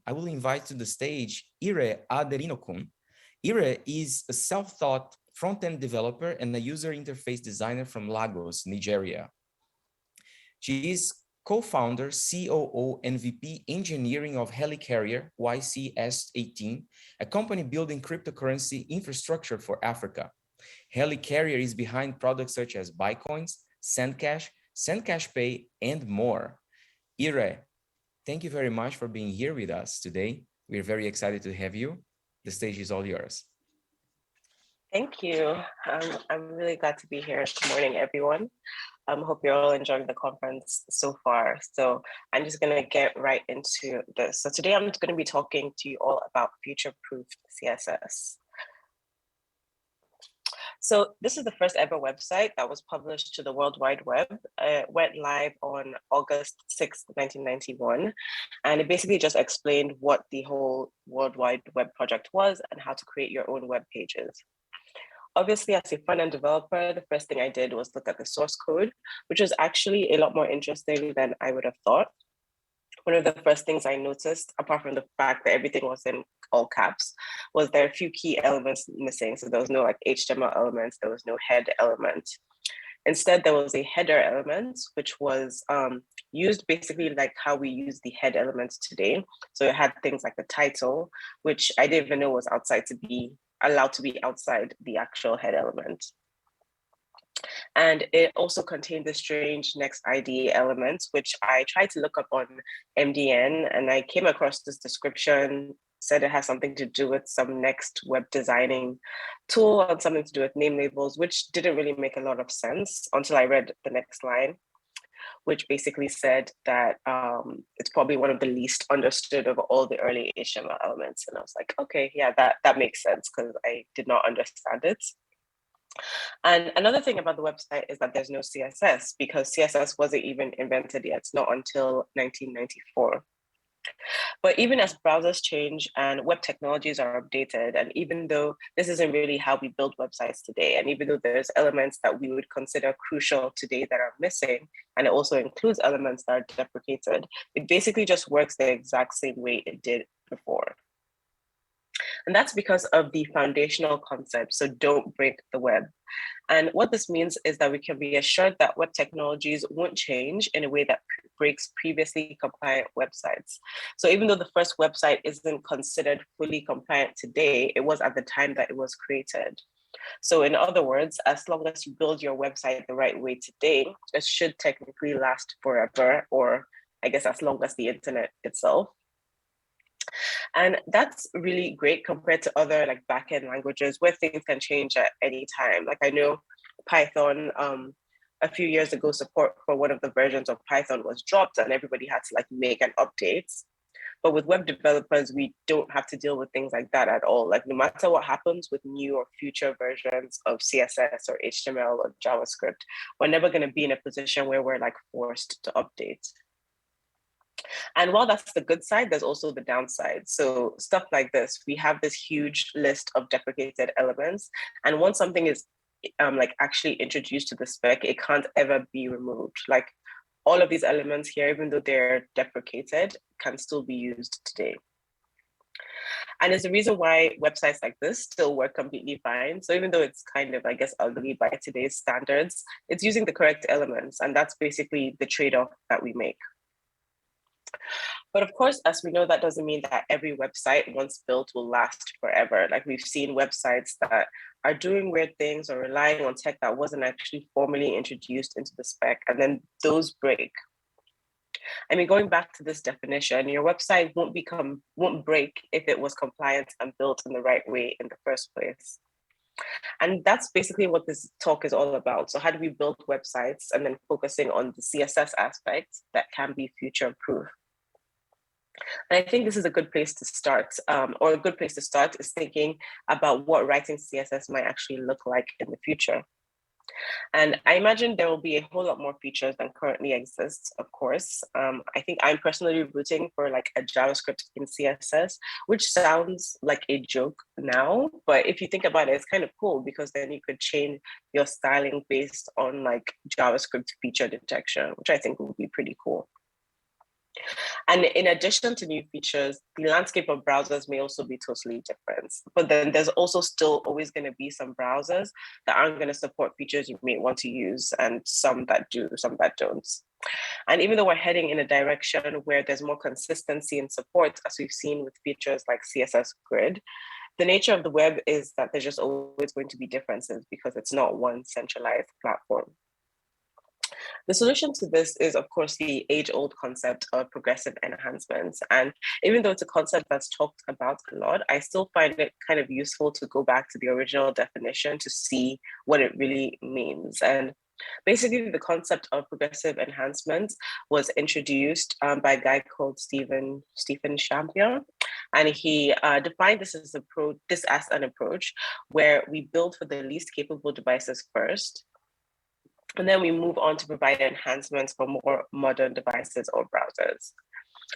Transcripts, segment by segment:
I will invite to the stage Ire Aderinokun. Ire is a self-taught front-end developer and a user interface designer from Lagos, Nigeria. She is co-founder, COO, and VP engineering of Helicarrier, YCS18, a company building cryptocurrency infrastructure for Africa. Helicarrier is behind products such as Bitcoins, Sendcash, Sendcash Pay, and more. Ire, thank you very much for being here with us today. We're very excited to have you. The stage is all yours. Thank you. I'm really glad to be here. Good morning, everyone. Hope you're all enjoying the conference so far. So I'm just going to get right into this. So today I'm going to be talking to you all about future-proof CSS. So this is the first ever website that was published to the World Wide Web. It went live on August 6th, 1991. And it basically just explained what the whole World Wide Web project was and how to create your own web pages. Obviously, as a front-end developer, the first thing I did was look at the source code, which was actually a lot more interesting than I would have thought. One of the first things I noticed, apart from the fact that everything was in all caps, was there are a few key elements missing. So there was no like HTML elements, there was no head element. Instead, there was a header element, which was used basically like how we use the head elements today. So it had things like the title, which I didn't even know was allowed to be outside the actual head element. And it also contained the strange next ID element, which I tried to look up on MDN, and I came across this description, said it has something to do with some next web designing tool and something to do with name labels, which didn't really make a lot of sense until I read the next line, which basically said that it's probably one of the least understood of all the early HTML elements. And I was like, okay, yeah, that makes sense because I did not understand it. And another thing about the website is that there's no CSS because CSS wasn't even invented yet. It's not until 1994. But even as browsers change and web technologies are updated, and even though this isn't really how we build websites today, and even though there's elements that we would consider crucial today that are missing, and it also includes elements that are deprecated, it basically just works the exact same way it did before. And that's because of the foundational concept, so don't break the web. And what this means is that we can be assured that web technologies won't change in a way that breaks previously compliant websites. So even though the first website isn't considered fully compliant today, it was at the time that it was created. So in other words, as long as you build your website the right way today, it should technically last forever, or I guess as long as the internet itself. And that's really great compared to other like backend languages where things can change at any time. Like I know Python, a few years ago, support for one of the versions of Python was dropped and everybody had to like make an update. But with web developers, we don't have to deal with things like that at all. Like no matter what happens with new or future versions of CSS or HTML or JavaScript, we're never going to be in a position where we're like forced to update. And while that's the good side, there's also the downside. So stuff like this, we have this huge list of deprecated elements. And once something is like actually introduced to the spec, it can't ever be removed. Like all of these elements here, even though they're deprecated, can still be used today. And it's the reason why websites like this still work completely fine. So even though it's kind of, I guess, ugly by today's standards, it's using the correct elements. And that's basically the trade-off that we make. But of course, as we know, that doesn't mean that every website once built will last forever. Like we've seen websites that are doing weird things or relying on tech that wasn't actually formally introduced into the spec, and then those break. I mean, going back to this definition, your website won't break if it was compliant and built in the right way in the first place. And that's basically what this talk is all about. So how do we build websites and then focusing on the CSS aspects that can be future-proof? And I think this is a good place to start, or a good place to start is thinking about what writing CSS might actually look like in the future. And I imagine there will be a whole lot more features than currently exists, of course. I think I'm personally rooting for like a JavaScript in CSS, which sounds like a joke now, but if you think about it, it's kind of cool because then you could change your styling based on like JavaScript feature detection, which I think would be pretty cool. And in addition to new features, the landscape of browsers may also be totally different. But then there's also still always going to be some browsers that aren't going to support features you may want to use, and some that do, some that don't. And even though we're heading in a direction where there's more consistency and support, as we've seen with features like CSS Grid, the nature of the web is that there's just always going to be differences because it's not one centralized platform. The solution to this is, of course, the age-old concept of progressive enhancements. And even though it's a concept that's talked about a lot, I still find it kind of useful to go back to the original definition to see what it really means. And basically, the concept of progressive enhancements was introduced by a guy called Stephen Champion. And he defined this as an approach where we build for the least capable devices first, and then we move on to provide enhancements for more modern devices or browsers.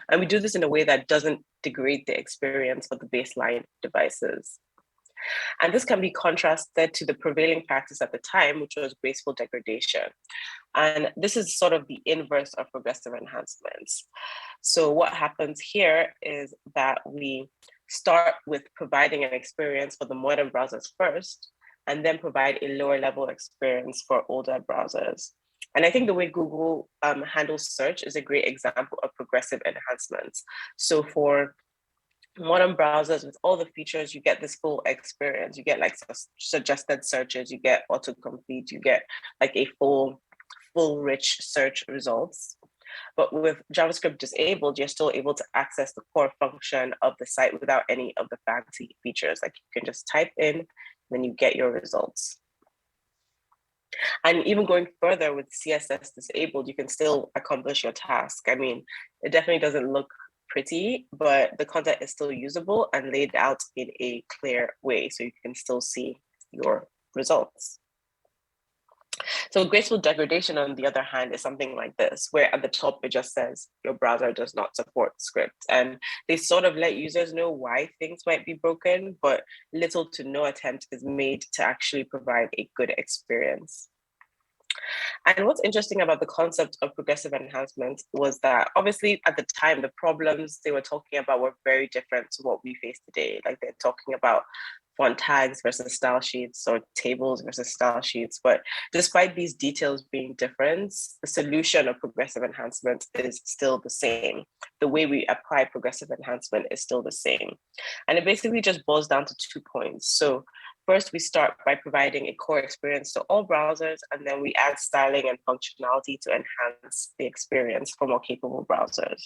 And we do this in a way that doesn't degrade the experience for the baseline devices. And this can be contrasted to the prevailing practice at the time, which was graceful degradation. And this is sort of the inverse of progressive enhancements. So what happens here is that we start with providing an experience for the modern browsers first, and then provide a lower level experience for older browsers. And I think the way Google handles search is a great example of progressive enhancements. So for modern browsers with all the features, you get this full experience. You get like suggested searches, you get autocomplete, you get like a full rich search results. But with JavaScript disabled, you're still able to access the core function of the site without any of the fancy features. Like you can just type in, then you get your results. And even going further with CSS disabled, you can still accomplish your task. I mean, it definitely doesn't look pretty, but the content is still usable and laid out in a clear way, so you can still see your results. So graceful degradation, on the other hand, is something like this, where at the top it just says your browser does not support scripts. And they sort of let users know why things might be broken, but little to no attempt is made to actually provide a good experience. And what's interesting about the concept of progressive enhancement was that obviously at the time, the problems they were talking about were very different to what we face today. Like they're talking about font tags versus style sheets or tables versus style sheets. But despite these details being different, the solution of progressive enhancement is still the same. The way we apply progressive enhancement is still the same. And it basically just boils down to 2 points. So first, we start by providing a core experience to all browsers, and then we add styling and functionality to enhance the experience for more capable browsers.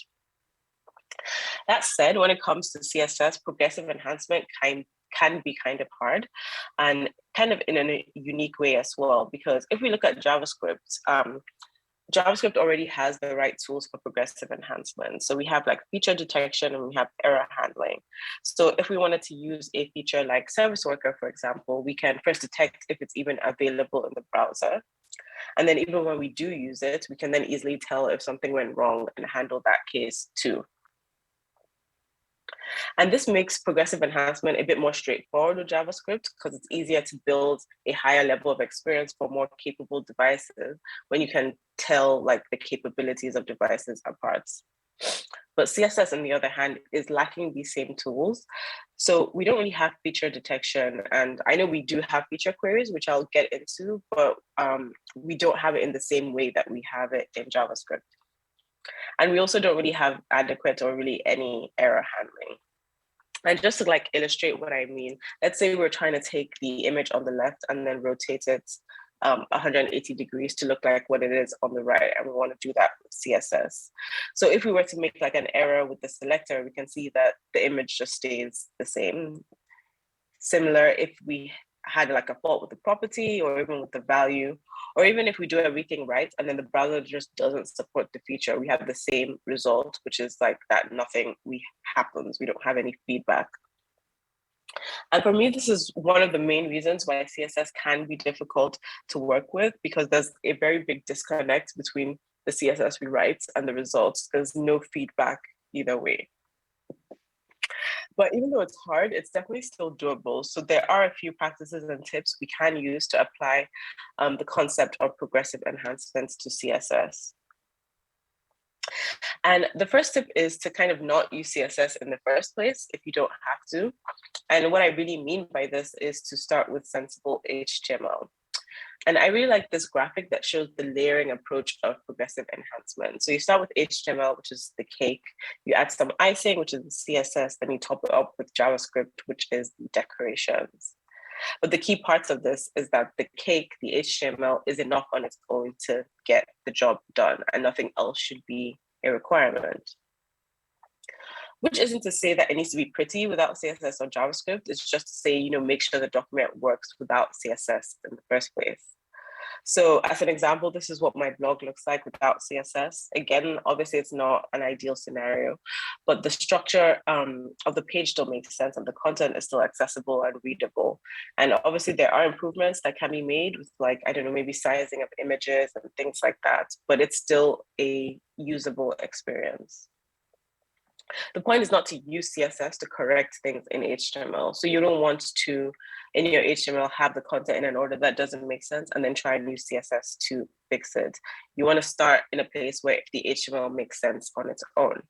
That said, when it comes to CSS, progressive enhancement can be kind of hard and kind of in a unique way as well, because if we look at JavaScript, JavaScript already has the right tools for progressive enhancement. So we have like feature detection and we have error handling. So if we wanted to use a feature like Service Worker, for example, we can first detect if it's even available in the browser. And then even when we do use it, we can then easily tell if something went wrong and handle that case too. And this makes progressive enhancement a bit more straightforward with JavaScript because it's easier to build a higher level of experience for more capable devices when you can tell like the capabilities of devices apart. But CSS, on the other hand, is lacking these same tools. So we don't really have feature detection. And I know we do have feature queries, which I'll get into, but we don't have it in the same way that we have it in JavaScript. And we also don't really have adequate or really any error handling. And just to like illustrate what I mean, let's say we're trying to take the image on the left and then rotate it 180 degrees to look like what it is on the right. And we want to do that with CSS. So if we were to make like an error with the selector, we can see that the image just stays the same. Similar if we had like a fault with the property or even with the value, or even if we do everything right and then the browser just doesn't support the feature, we have the same result, which is like that nothing happens. We don't have any feedback. And for me, this is one of the main reasons why CSS can be difficult to work with, because there's a very big disconnect between the CSS we write and the results. There's no feedback either way. But even though it's hard, it's definitely still doable. So there are a few practices and tips we can use to apply the concept of progressive enhancements to CSS. And the first tip is to kind of not use CSS in the first place if you don't have to. And what I really mean by this is to start with sensible HTML. And I really like this graphic that shows the layering approach of progressive enhancement. So you start with HTML, which is the cake. You add some icing, which is the CSS. Then you top it up with JavaScript, which is the decorations. But the key parts of this is that the cake, the HTML, is enough on its own to get the job done, and nothing else should be a requirement. Which isn't to say that it needs to be pretty without CSS or JavaScript. It's just to say, make sure the document works without CSS in the first place. So as an example, this is what my blog looks like without CSS. Again, obviously it's not an ideal scenario, but the structure of the page still makes sense and the content is still accessible and readable. And obviously there are improvements that can be made with maybe sizing of images and things like that, but it's still a usable experience. The point is not to use CSS to correct things in HTML. So you don't want to, in your HTML, have the content in an order that doesn't make sense and then try and use CSS to fix it. You want to start in a place where the HTML makes sense on its own.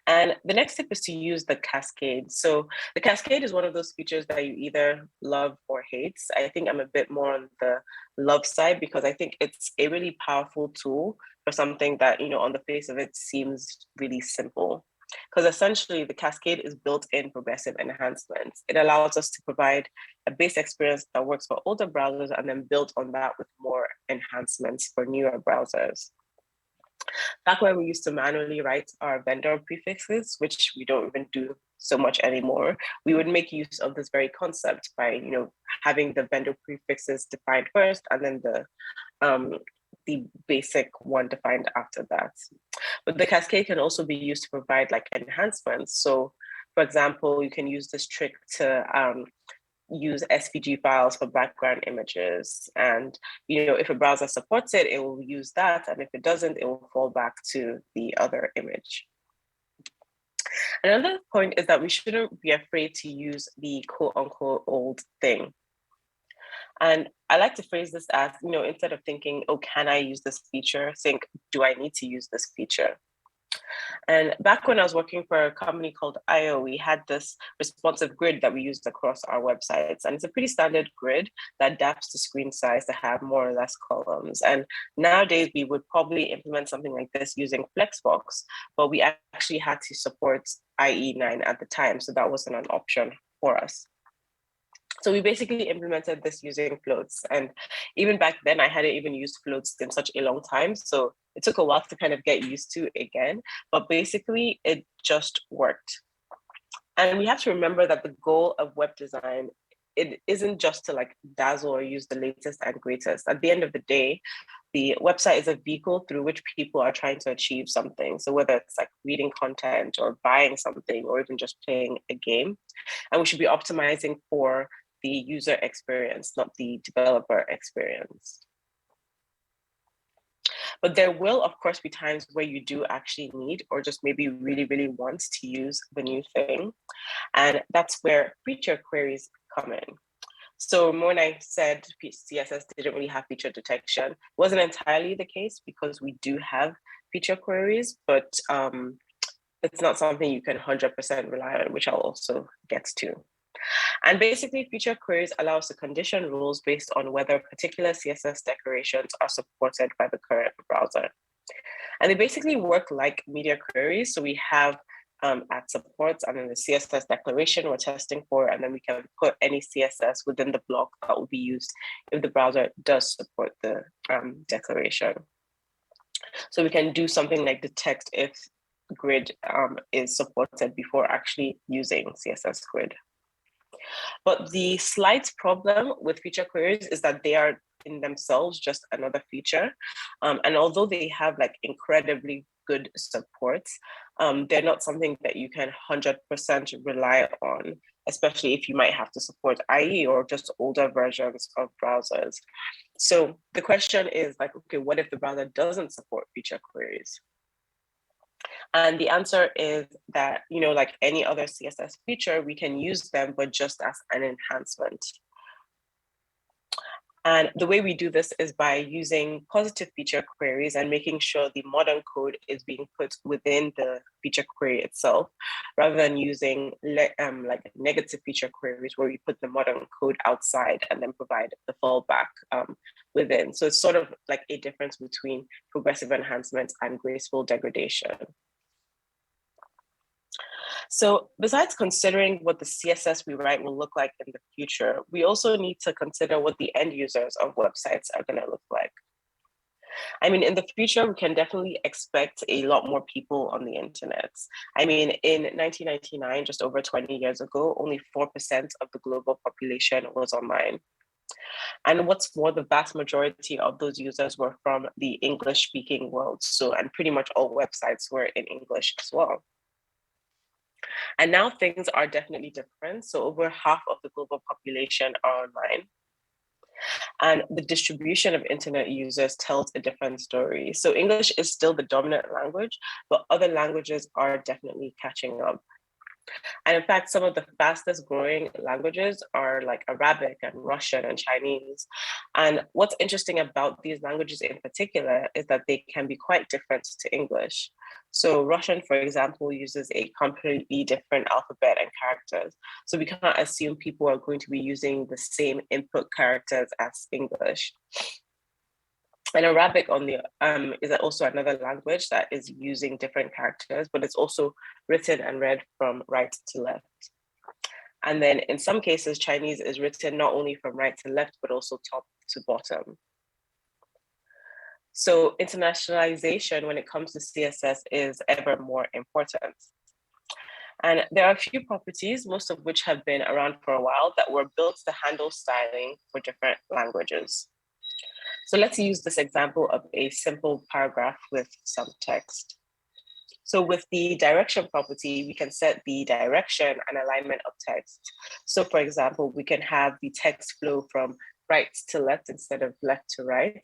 And the next tip is to use the cascade. So the cascade is one of those features that you either love or hate. I think I'm a bit more on the love side because I think it's a really powerful tool for something that, on the face of it seems really simple. Because essentially the cascade is built in progressive enhancements. It allows us to provide a base experience that works for older browsers and then build on that with more enhancements for newer browsers. Back when we used to manually write our vendor prefixes, which we don't even do so much anymore, we would make use of this very concept by, having the vendor prefixes defined first and then the basic one defined after that. But the cascade can also be used to provide enhancements. So for example, you can use this trick to use SVG files for background images. And, if a browser supports it, it will use that. And if it doesn't, it will fall back to the other image. Another point is that we shouldn't be afraid to use the quote unquote old thing. And I like to phrase this as, instead of thinking, oh, can I use this feature? Think, do I need to use this feature? And back when I was working for a company called IO, we had this responsive grid that we used across our websites. And it's a pretty standard grid that adapts to screen size to have more or less columns. And nowadays we would probably implement something like this using Flexbox, but we actually had to support IE9 at the time. So that wasn't an option for us. So we basically implemented this using floats. And even back then, I hadn't even used floats in such a long time. So it took a while to kind of get used to again, but basically it just worked. And we have to remember that the goal of web design, it isn't just to dazzle or use the latest and greatest. At the end of the day, the website is a vehicle through which people are trying to achieve something. So whether it's reading content or buying something or even just playing a game, and we should be optimizing for the user experience, not the developer experience. But there will, of course, be times where you do actually need or just maybe really, really want to use the new thing. And that's where feature queries come in. So when I said CSS didn't really have feature detection, it wasn't entirely the case because we do have feature queries, but it's not something you can 100% rely on, which I'll also get to. And basically, feature queries allow us to condition rules based on whether particular CSS decorations are supported by the current browser. And they basically work like media queries. So we have at supports and then the CSS declaration we're testing for, and then we can put any CSS within the block that will be used if the browser does support the declaration. So we can do something like detect if grid is supported before actually using CSS grid. But the slight problem with feature queries is that they are in themselves just another feature. And although they have incredibly good support, they're not something that you can 100% rely on, especially if you might have to support IE or just older versions of browsers. So the question is okay, what if the browser doesn't support feature queries? And the answer is that, like any other CSS feature, we can use them, but just as an enhancement. And the way we do this is by using positive feature queries and making sure the modern code is being put within the feature query itself, rather than using like negative feature queries where we put the modern code outside and then provide the fallback within. So it's sort of like a difference between progressive enhancement and graceful degradation. So besides considering what the CSS we write will look like in the future, we also need to consider what the end users of websites are going to look like. I mean, in the future, we can definitely expect a lot more people on the internet. I mean, in 1999, just over 20 years ago, only 4% of the global population was online. And what's more, the vast majority of those users were from the English-speaking world. So, and pretty much all websites were in English as well. And now things are definitely different. So over half of the global population are online. And the distribution of internet users tells a different story. So English is still the dominant language, but other languages are definitely catching up. And in fact, some of the fastest growing languages are like Arabic and Russian and Chinese. And what's interesting about these languages in particular is that they can be quite different to English. So Russian, for example, uses a completely different alphabet and characters. So we cannot assume people are going to be using the same input characters as English. And Arabic is also another language that is using different characters, but it's also written and read from right to left. And then in some cases, Chinese is written not only from right to left, but also top to bottom. So internationalization when it comes to CSS is ever more important. And there are a few properties, most of which have been around for a while, that were built to handle styling for different languages. So let's use this example of a simple paragraph with some text. So with the direction property, we can set the direction and alignment of text. So for example, we can have the text flow from right to left instead of left to right.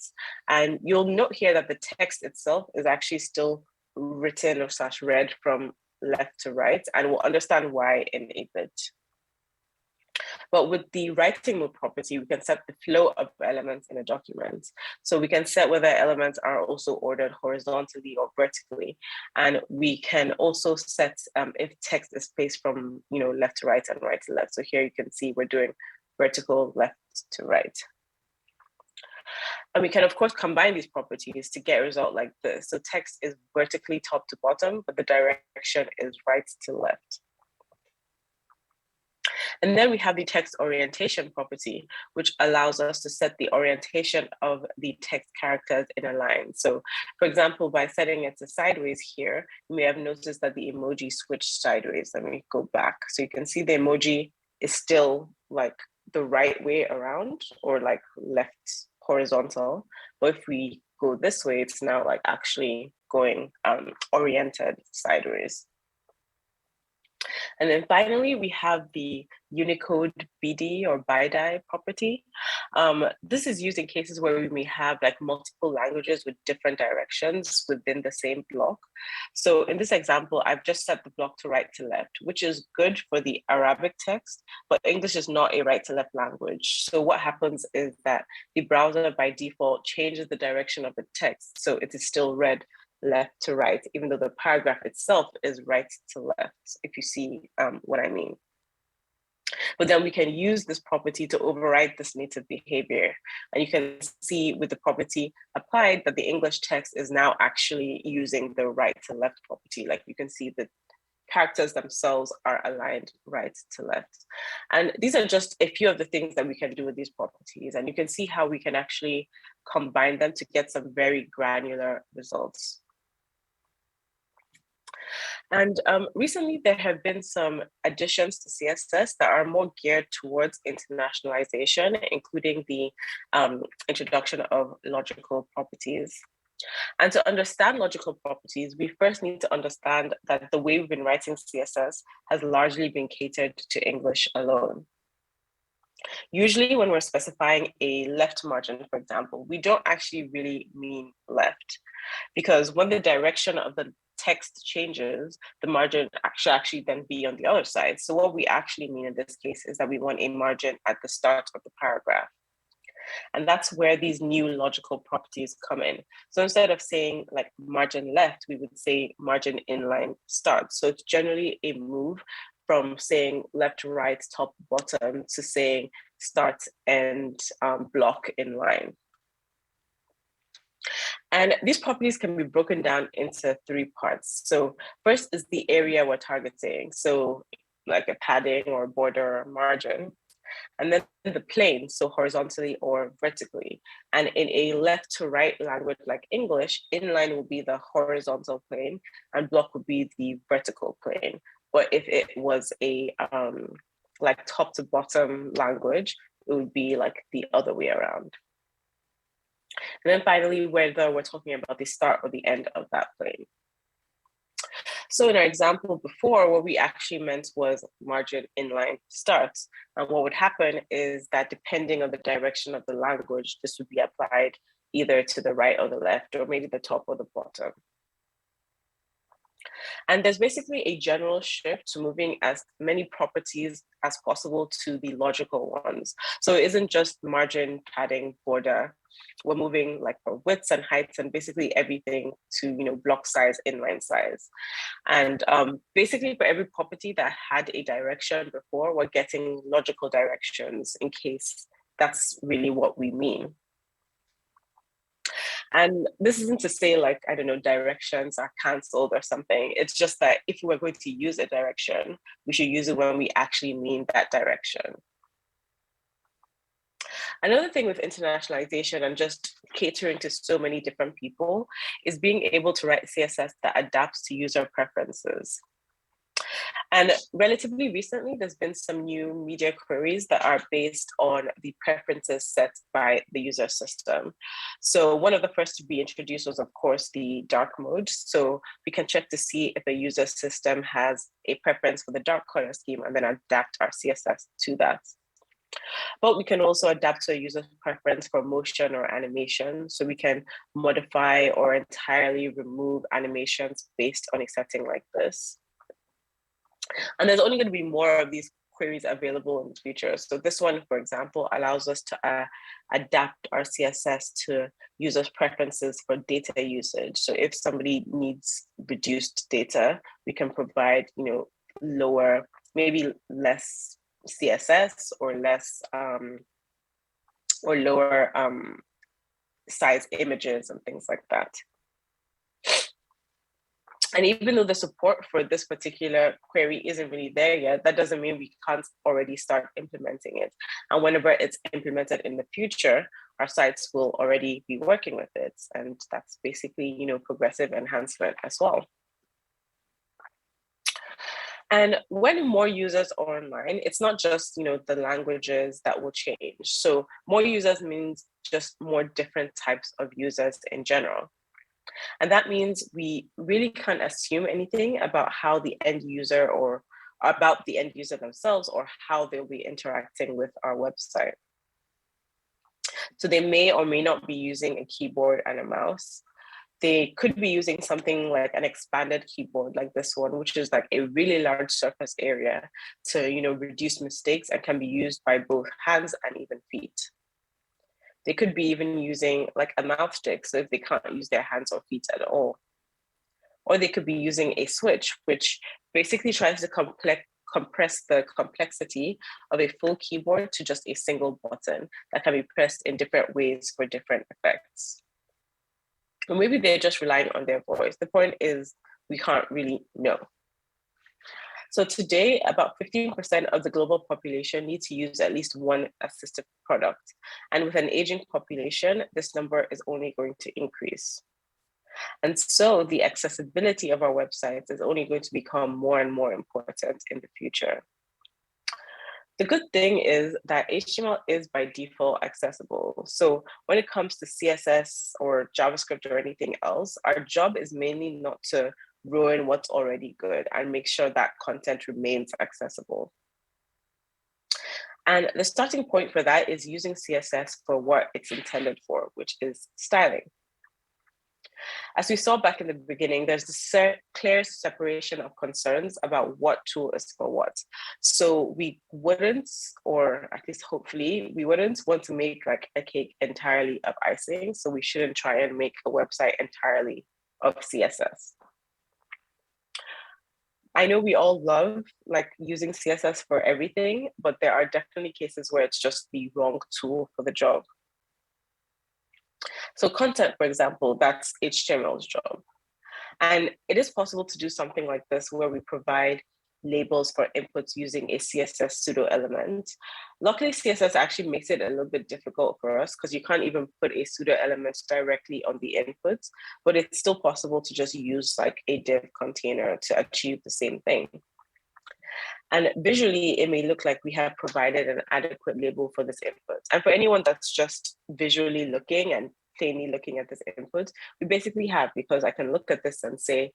And you'll note here that the text itself is actually still written or / read from left to right, and we'll understand why in a bit. But with the writing mode property, we can set the flow of elements in a document. So we can set whether elements are also ordered horizontally or vertically. And we can also set if text is placed from left to right and right to left. So here you can see we're doing vertical left to right. And we can, of course, combine these properties to get a result like this. So text is vertically top to bottom, but the direction is right to left. And then we have the text orientation property, which allows us to set the orientation of the text characters in a line. So for example, by setting it to sideways here, you may have noticed that the emoji switched sideways. Let me go back. So you can see the emoji is still like the right way around or like left horizontal. But if we go this way, it's now like actually going oriented sideways. And then finally, we have the Unicode BD or BiDi property. This is used in cases where we may have like multiple languages with different directions within the same block. So in this example, I've just set the block to right to left, which is good for the Arabic text, but English is not a right to left language. So what happens is that the browser by default changes the direction of the text. So it is still read left to right, even though the paragraph itself is right to left, if you see what I mean. But then we can use this property to override this native behavior. And you can see with the property applied that the English text is now actually using the right to left property. Like you can see the characters themselves are aligned right to left. And these are just a few of the things that we can do with these properties. And you can see how we can actually combine them to get some very granular results. And recently, there have been some additions to CSS that are more geared towards internationalization, including the introduction of logical properties. And to understand logical properties, we first need to understand that the way we've been writing CSS has largely been catered to English alone. Usually when we're specifying a left margin, for example, we don't actually really mean left, because when the direction of the text changes, the margin should actually then be on the other side. So what we actually mean in this case is that we want a margin at the start of the paragraph. And that's where these new logical properties come in. So instead of saying like margin left, we would say margin inline start. So it's generally a move from saying left, right, top, bottom to saying start and block inline. And these properties can be broken down into three parts. So first is the area we're targeting. So like a padding or border or margin. And then the plane, so horizontally or vertically. And in a left to right language like English, inline will be the horizontal plane and block would be the vertical plane. But if it was a like top to bottom language, it would be like the other way around. And then finally, whether we're talking about the start or the end of that plane. So in our example before, what we actually meant was margin inline start. And what would happen is that depending on the direction of the language, this would be applied either to the right or the left, or maybe the top or the bottom. And there's basically a general shift to moving as many properties as possible to the logical ones. So it isn't just margin, padding, border. We're moving like for widths and heights and basically everything to block size, inline size. And basically for every property that had a direction before, we're getting logical directions in case that's really what we mean. And this isn't to say like, I don't know, directions are canceled or something. It's just that if we're going to use a direction, we should use it when we actually mean that direction. Another thing with internationalization and just catering to so many different people is being able to write CSS that adapts to user preferences. And relatively recently, there's been some new media queries that are based on the preferences set by the user system. So one of the first to be introduced was, of course, the dark mode. So we can check to see if a user system has a preference for the dark color scheme and then adapt our CSS to that. But we can also adapt to a user's preference for motion or animation. So we can modify or entirely remove animations based on a setting like this. And there's only going to be more of these queries available in the future. So this one, for example, allows us to adapt our CSS to users' preferences for data usage. So if somebody needs reduced data, we can provide, lower, maybe less CSS or less or lower size images and things like that. And even though the support for this particular query isn't really there yet, that doesn't mean we can't already start implementing it. And whenever it's implemented in the future, our sites will already be working with it. And that's basically, progressive enhancement as well. And when more users are online, it's not just, the languages that will change. So more users means just more different types of users in general. And that means we really can't assume anything about how the end user or about the end user themselves or how they'll be interacting with our website. So they may or may not be using a keyboard and a mouse. They could be using something like an expanded keyboard like this one, which is like a really large surface area to, reduce mistakes and can be used by both hands and even feet. They could be even using like a mouse stick, so if they can't use their hands or feet at all. Or they could be using a switch, which basically tries to compress the complexity of a full keyboard to just a single button that can be pressed in different ways for different effects. Or maybe they're just relying on their voice. The point is, we can't really know. So today, about 15% of the global population need to use at least one assistive product. And with an aging population, this number is only going to increase. And so the accessibility of our websites is only going to become more and more important in the future. The good thing is that HTML is by default accessible. So when it comes to CSS or JavaScript or anything else, our job is mainly not to ruin what's already good and make sure that content remains accessible. And the starting point for that is using CSS for what it's intended for, which is styling. As we saw back in the beginning, there's a clear separation of concerns about what tool is for what. So we wouldn't, or at least hopefully, we wouldn't want to make like a cake entirely of icing. So we shouldn't try and make a website entirely of CSS. I know we all love like using CSS for everything, but there are definitely cases where it's just the wrong tool for the job. So content, for example, that's HTML's job. And it is possible to do something like this where we provide labels for inputs using a CSS pseudo element. Luckily, CSS actually makes it a little bit difficult for us because you can't even put a pseudo element directly on the inputs, but it's still possible to just use like a div container to achieve the same thing. And visually, it may look like we have provided an adequate label for this input. And for anyone that's just visually looking and plainly looking at this input, we basically have, because I can look at this and say,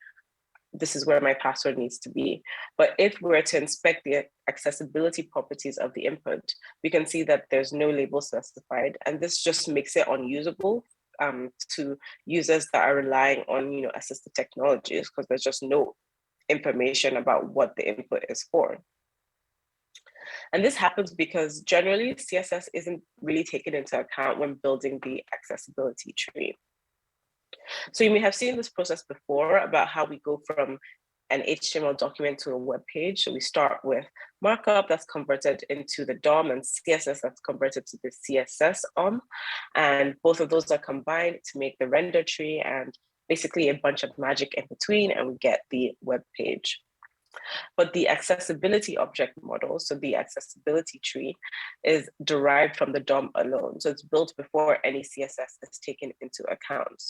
this is where my password needs to be. But if we were to inspect the accessibility properties of the input, we can see that there's no label specified. And this just makes it unusable to users that are relying on assistive technologies, because there's just no information about what the input is for. And this happens because generally CSS isn't really taken into account when building the accessibility tree. So you may have seen this process before about how we go from an HTML document to a web page. So we start with markup that's converted into the DOM and CSS that's converted to the CSS and both of those are combined to make the render tree and basically a bunch of magic in between, and we get the web page. But the accessibility object model, so the accessibility tree, is derived from the DOM alone. So it's built before any CSS is taken into account.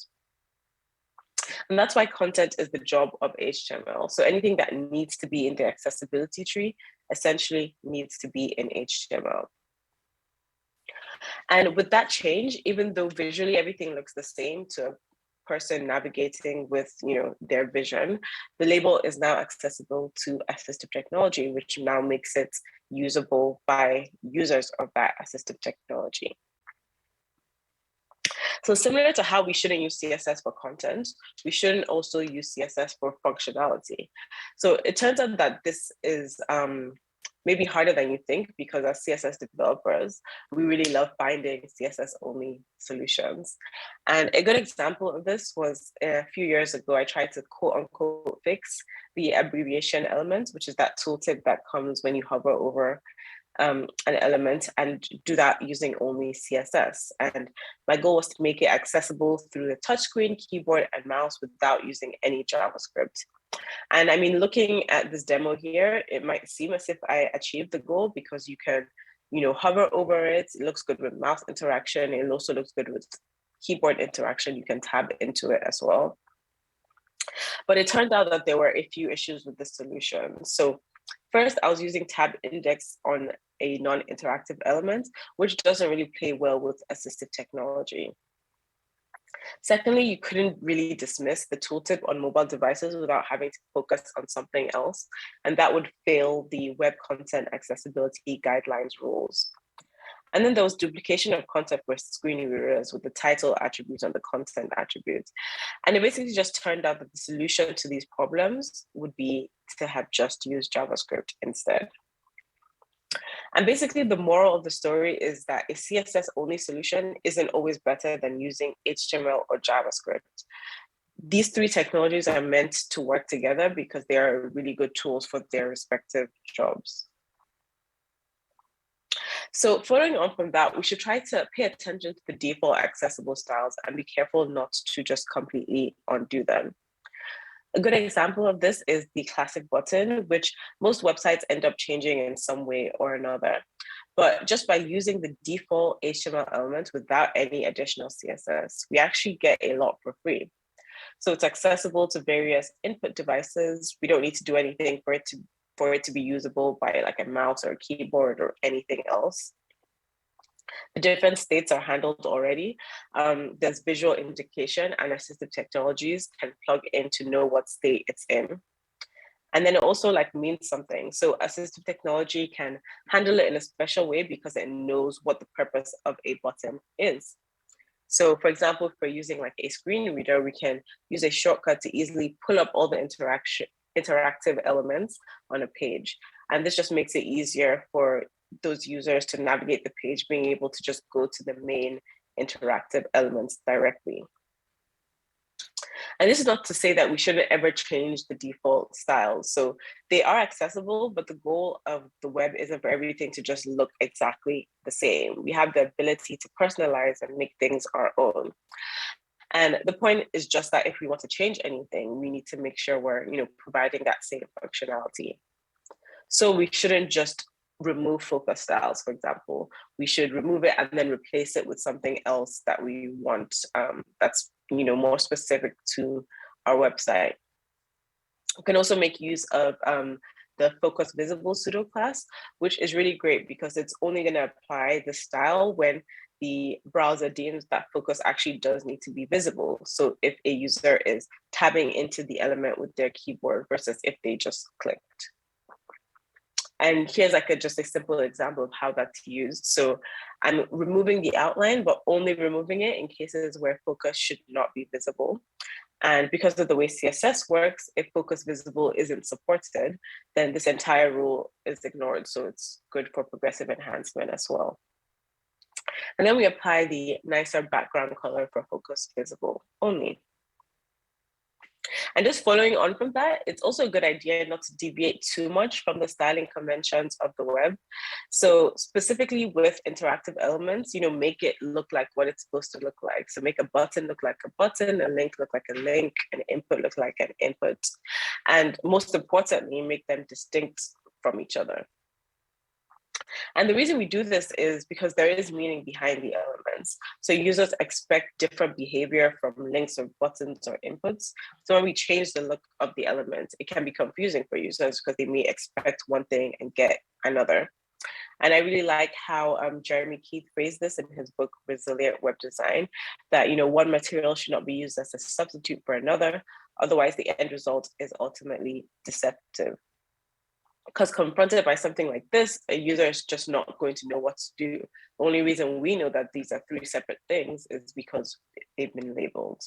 And that's why content is the job of HTML. So anything that needs to be in the accessibility tree essentially needs to be in HTML. And with that change, even though visually everything looks the same to a person navigating with their vision, the label is now accessible to assistive technology, which now makes it usable by users of that assistive technology. So similar to how we shouldn't use CSS for content, we shouldn't also use CSS for functionality. So it turns out that this is maybe harder than you think, because as CSS developers, we really love finding CSS-only solutions. And a good example of this was a few years ago, I tried to quote-unquote fix the abbreviation element, which is that tooltip that comes when you hover over an element, and do that using only CSS. And my goal was to make it accessible through the touchscreen, keyboard, and mouse without using any JavaScript. And I mean, looking at this demo here, it might seem as if I achieved the goal, because you can, hover over it. It looks good with mouse interaction. It also looks good with keyboard interaction. You can tab into it as well. But it turned out that there were a few issues with the solution. So first, I was using tab index on a non-interactive element, which doesn't really play well with assistive technology. Secondly, you couldn't really dismiss the tooltip on mobile devices without having to focus on something else, and that would fail the web content accessibility guidelines rules. And then there was duplication of content for screen readers with the title attribute and the content attribute. And it basically just turned out that the solution to these problems would be to have just used JavaScript instead. And basically the moral of the story is that a CSS-only solution isn't always better than using HTML or JavaScript. These three technologies are meant to work together because they are really good tools for their respective jobs. So following on from that, we should try to pay attention to the default accessible styles and be careful not to just completely undo them. A good example of this is the classic button, which most websites end up changing in some way or another. But just by using the default HTML elements without any additional CSS, we actually get a lot for free. So it's accessible to various input devices. We don't need to do anything for it to be usable by like a mouse or a keyboard or anything else. The different states are handled already. There's visual indication, and assistive technologies can plug in to know what state it's in. And then it also means something. So assistive technology can handle it in a special way because it knows what the purpose of a button is. So for example, if we're using like a screen reader, we can use a shortcut to easily pull up all the interactive elements on a page. And this just makes it easier for those users to navigate the page, being able to just go to the main interactive elements directly. And this is not to say that we shouldn't ever change the default styles. So they are accessible, but the goal of the web isn't for everything to just look exactly the same. We have the ability to personalize and make things our own. And the point is just that if we want to change anything, we need to make sure we're, providing that same functionality. So we shouldn't just remove focus styles, for example. We should remove it and then replace it with something else that we want that's more specific to our website. We can also make use of the focus visible pseudo class, which is really great because it's only going to apply the style when the browser deems that focus actually does need to be visible. So if a user is tabbing into the element with their keyboard versus if they just clicked. And here's just a simple example of how that's used. So I'm removing the outline, but only removing it in cases where focus should not be visible. And because of the way CSS works, if focus visible isn't supported, then this entire rule is ignored. So it's good for progressive enhancement as well. And then we apply the nicer background color for focus visible only. And just following on from that, it's also a good idea not to deviate too much from the styling conventions of the web. So specifically with interactive elements, make it look like what it's supposed to look like. So make a button look like a button, a link look like a link, an input look like an input. And most importantly, make them distinct from each other. And the reason we do this is because there is meaning behind the elements. So users expect different behavior from links or buttons or inputs. So when we change the look of the elements, it can be confusing for users because they may expect one thing and get another. And I really like how Jeremy Keith phrased this in his book, Resilient Web Design, that one material should not be used as a substitute for another. Otherwise, the end result is ultimately deceptive. Because confronted by something like this, a user is just not going to know what to do. The only reason we know that these are three separate things is because they've been labeled.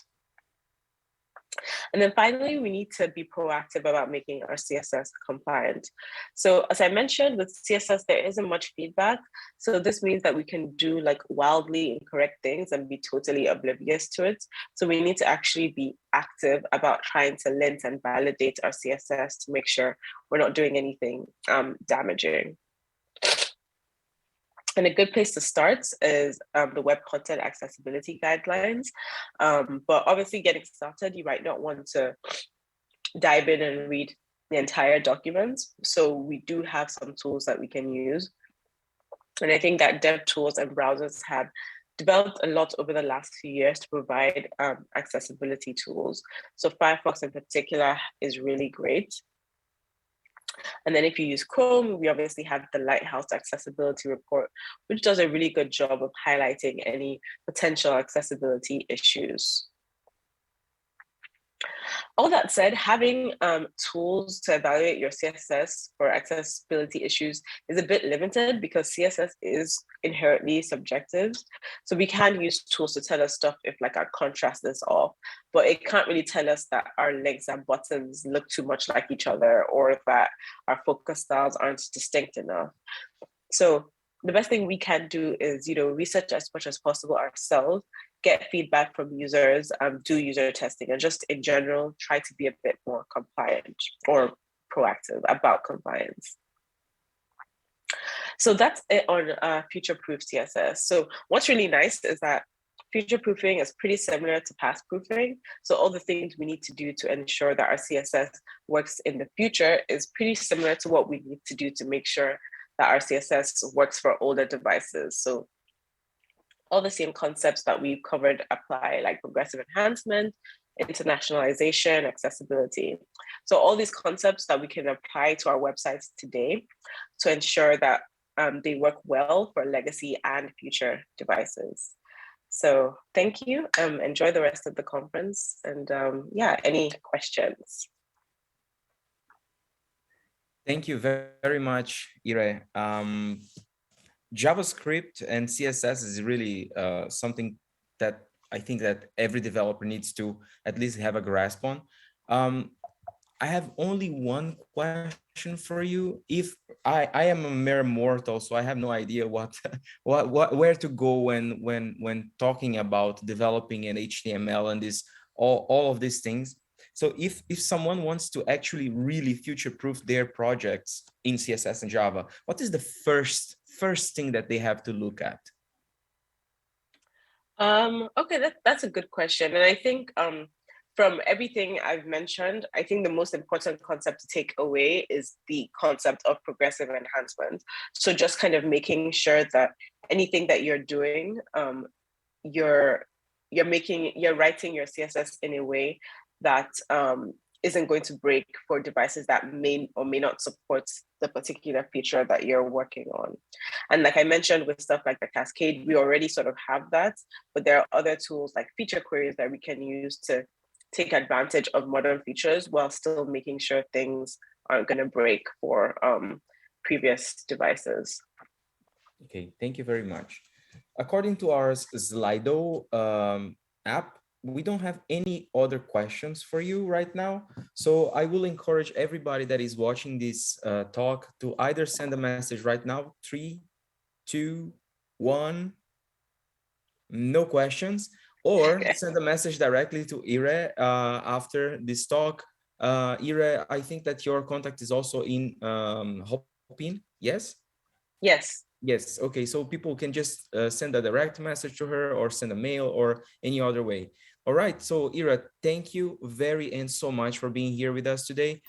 And then finally, we need to be proactive about making our CSS compliant. So as I mentioned, with CSS, there isn't much feedback. So this means that we can do wildly incorrect things and be totally oblivious to it. So we need to actually be active about trying to lint and validate our CSS to make sure we're not doing anything damaging. And a good place to start is the Web Content Accessibility Guidelines. But obviously getting started, you might not want to dive in and read the entire document. So we do have some tools that we can use. And I think that dev tools and browsers have developed a lot over the last few years to provide accessibility tools. So Firefox in particular is really great. And then if you use Chrome, we obviously have the Lighthouse Accessibility Report, which does a really good job of highlighting any potential accessibility issues. All that said, having tools to evaluate your CSS for accessibility issues is a bit limited because CSS is inherently subjective. So we can use tools to tell us stuff if our contrast is off, but it can't really tell us that our links and buttons look too much like each other or that our focus styles aren't distinct enough. So the best thing we can do is, research as much as possible ourselves, get feedback from users, do user testing, and just in general, try to be a bit more compliant or proactive about compliance. So that's it on future-proof CSS. So what's really nice is that future-proofing is pretty similar to past-proofing. So all the things we need to do to ensure that our CSS works in the future is pretty similar to what we need to do to make sure that our CSS works for older devices. So all the same concepts that we've covered apply, like progressive enhancement, internationalization, accessibility. So all these concepts that we can apply to our websites today to ensure that they work well for legacy and future devices. So thank you. Enjoy the rest of the conference. And yeah, any questions? Thank you very much, Ire. JavaScript and CSS is really something that I think that every developer needs to at least have a grasp on. I have only one question for you. If I am a mere mortal, so I have no idea where to go when talking about developing an HTML and this all of these things. So if someone wants to actually really future-proof their projects in CSS and Java, what is the first thing that they have to look at? Okay, that's a good question. And I think from everything I've mentioned, I think the most important concept to take away is the concept of progressive enhancement. So just kind of making sure that anything that you're doing, you're writing your CSS in a way that isn't going to break for devices that may or may not support the particular feature that you're working on. And like I mentioned with stuff like the Cascade, we already sort of have that, but there are other tools like feature queries that we can use to take advantage of modern features while still making sure things aren't going to break for previous devices. Okay, thank you very much. According to our Slido app, we don't have any other questions for you right now. So I will encourage everybody that is watching this talk to either send a message right now, 3, 2, 1, no questions, or send a message directly to Ire after this talk. Ire, I think that your contact is also in Hopin, yes? Yes. Yes. Okay. So people can just send a direct message to her or send a mail or any other way. All right. So Ira, thank you very and so much for being here with us today.